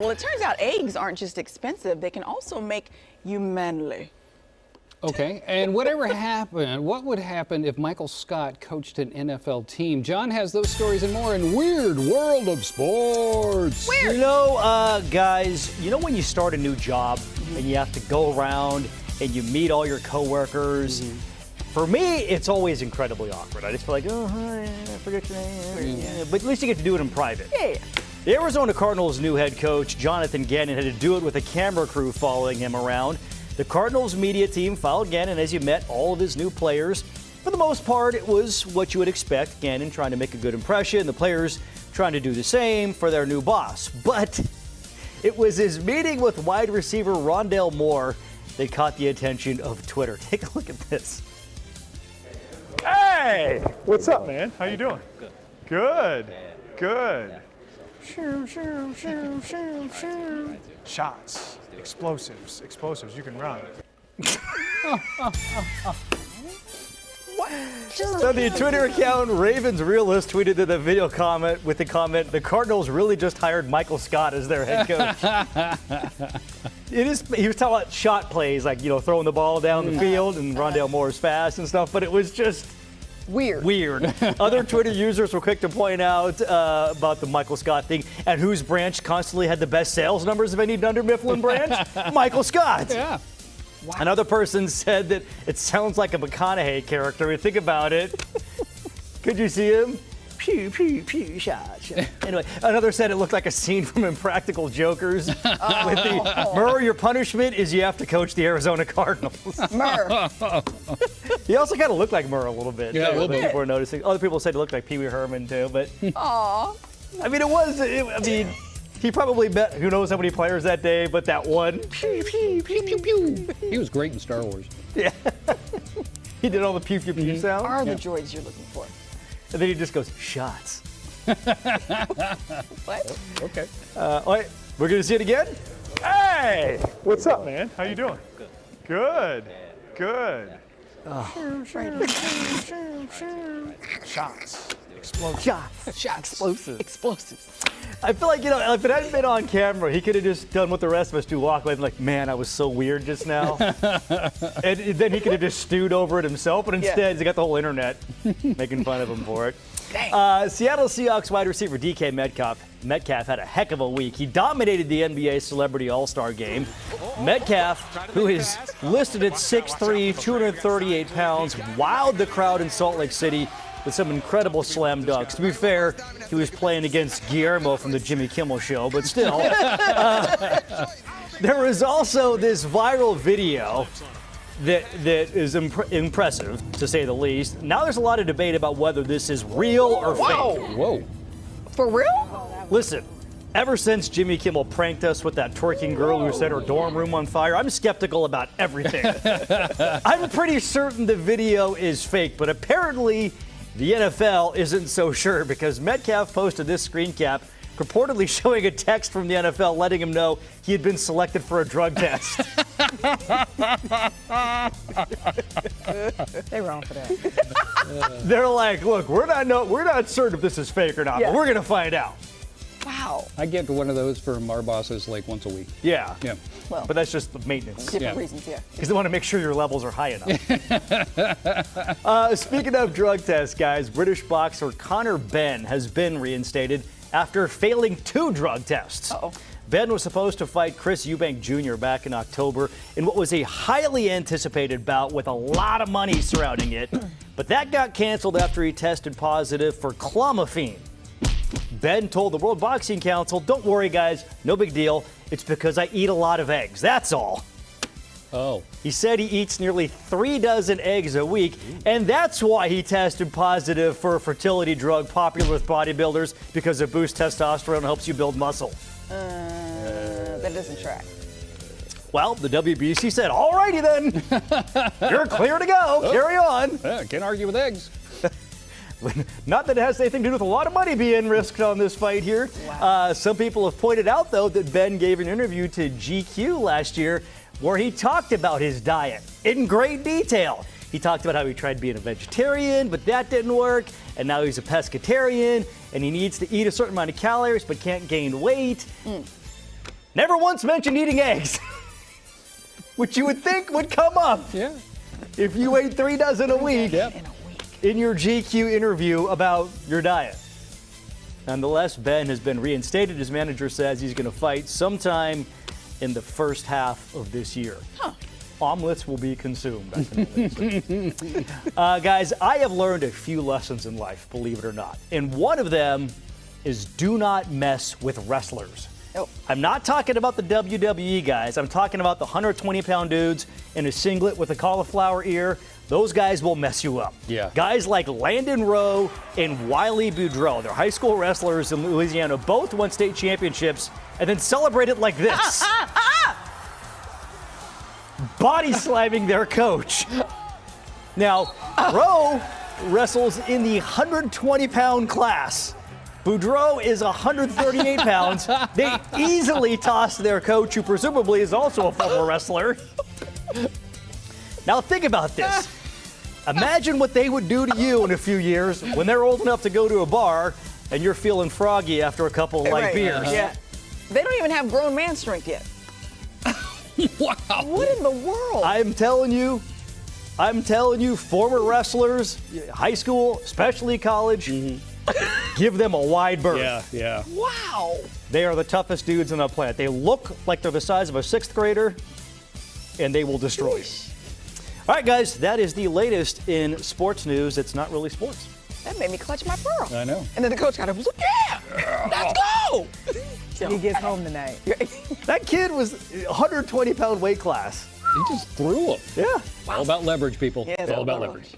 Well, it turns out eggs aren't just expensive, they can also make you manly. Okay, and what would happen if Michael Scott coached an NFL team? John has those stories and more in Weird World of Sports. Weird. You know, guys, you know when you start a new job and you have to go around and you meet all your coworkers? For me, it's always incredibly awkward. I just feel like, oh, hi, I forget your name. Yeah. But at least you get to do it in private. Yeah. The Arizona Cardinals' new head coach, Jonathan Gannon, had to do it with a camera crew following him around. The Cardinals media team followed Gannon as he met all of his new players. For the most part, it was what you would expect, Gannon trying to make a good impression, the players trying to do the same for their new boss. But it was his meeting with wide receiver Rondale Moore that caught the attention of Twitter. Take a look at this. Hey! What's up, man? How you doing? Good. Good. Shots. Explosives. You can run. So the Twitter account Ravens Realist tweeted to the video comment with the comment, "The Cardinals really just hired Michael Scott as their head coach." He was talking about shot plays, like, you know, throwing the ball down the field, and Rondale Moore is fast and stuff, but it was just weird. Other Twitter users were quick to point out about the Michael Scott thing, and whose branch constantly had the best sales numbers of any Dunder Mifflin branch? Michael Scott. Yeah. Wow. Another person said that it sounds like a McConaughey character. When you think about it. Could you see him? Pew, pew, pew, shot. Anyway, another said it looked like a scene from Impractical Jokers. With the, Murr, your punishment is you have to coach the Arizona Cardinals. Murr. He also kind of looked like Murr a little bit. Yeah, a little bit. People were noticing. Other people said he looked like Pee Wee Herman, too. But Aw. I mean, he probably met who knows how many players that day, but that one. Pew, pew, pew. He was great in Star Wars. Yeah. He did all the pew, pew, pew sounds. Are the droids you're looking for? And then he just goes, shots. What? Okay. All right, we're going to see it again? Hey! What's up, man? How you doing? Good. Good. Shots. Explosives. I feel like, you know, if it hadn't been on camera, he could have just done what the rest of us do, walk away and like, man, I was so weird just now. And then he could have just stewed over it himself, but instead he's got the whole internet making fun of him for it. Seattle Seahawks wide receiver DK Metcalf had a heck of a week. He dominated the NBA Celebrity All-Star Game. Metcalf, who is listed at 6'3", 238 pounds, wowed the crowd in Salt Lake City with some incredible slam dunks. To be fair, he was playing against Guillermo from the Jimmy Kimmel Show, but still. There was also this viral video that is impressive, to say the least. Now there's a lot of debate about whether this is real or fake. Whoa. For real? Listen, ever since Jimmy Kimmel pranked us with that twerking girl who set her dorm room on fire, I'm skeptical about everything. I'm pretty certain the video is fake, but apparently the NFL isn't so sure, because Metcalf posted this screen cap purportedly showing a text from the NFL letting him know he had been selected for a drug test. They're wrong for that. They're like, look, we're not certain if this is fake or not, but we're going to find out. Wow. I get one of those for Marbosses like once a week. Yeah. Well, But that's just the maintenance. different reasons, Because they want to make sure your levels are high enough. Speaking of drug tests, guys, British boxer Conor Benn has been reinstated after failing 2 drug tests. Uh-oh. Ben was supposed to fight Chris Eubank Jr. back in October in what was a highly anticipated bout with a lot of money surrounding it. But that got canceled after he tested positive for clomiphene. Ben told the World Boxing Council, "Don't worry, guys, no big deal. It's because I eat a lot of eggs, that's all." Oh. He said he eats nearly 3 dozen eggs a week, and that's why he tested positive for a fertility drug popular with bodybuilders, because it boosts testosterone and helps you build muscle. That doesn't track. Well, the WBC said, all righty then. You're clear to go. Carry on. Yeah, can't argue with eggs. Not that it has anything to do with a lot of money being risked on this fight here. Wow. Some people have pointed out, though, that Ben gave an interview to GQ last year where he talked about his diet in great detail. He talked about how he tried being a vegetarian, but that didn't work, and now he's a pescatarian, and he needs to eat a certain amount of calories but can't gain weight. Never once mentioned eating eggs, which you would think would come up Yeah. if you ate 3 dozen a week Yep. in your GQ interview about your diet. Nonetheless, Ben has been reinstated. His manager says he's going to fight sometime in the first half of this year. Omelets will be consumed. I can only assume. Guys, I have learned a few lessons in life, believe it or not. And one of them is do not mess with wrestlers. Oh. I'm not talking about the WWE guys. I'm talking about the 120-pound dudes in a singlet with a cauliflower ear. Those guys will mess you up. Yeah. Guys like Landon Rowe and Wiley Boudreaux, they're high school wrestlers in Louisiana, both won state championships and then celebrated like this. Body slamming their coach. Now, Rowe wrestles in the 120-pound class. Boudreaux is 138 pounds. They easily toss their coach, who presumably is also a former wrestler. Now think about this. Imagine what they would do to you in a few years when they're old enough to go to a bar and you're feeling froggy after a couple of light Right. beers. Yeah. They don't even have grown man strength yet. Wow. What in the world? I'm telling you, former wrestlers, high school, especially college, give them a wide berth. Yeah. Wow. They are the toughest dudes on the planet. They look like they're the size of a 6th grader, and they will destroy you. All right, guys, that is the latest in sports news. It's not really sports. That made me clutch my pearl. I know. And then the coach got up and was like, yeah, let's go. He gets home tonight. That kid was 120-pound weight class. He just threw him. Yeah. All about leverage, people. Yeah, It's all about leverage.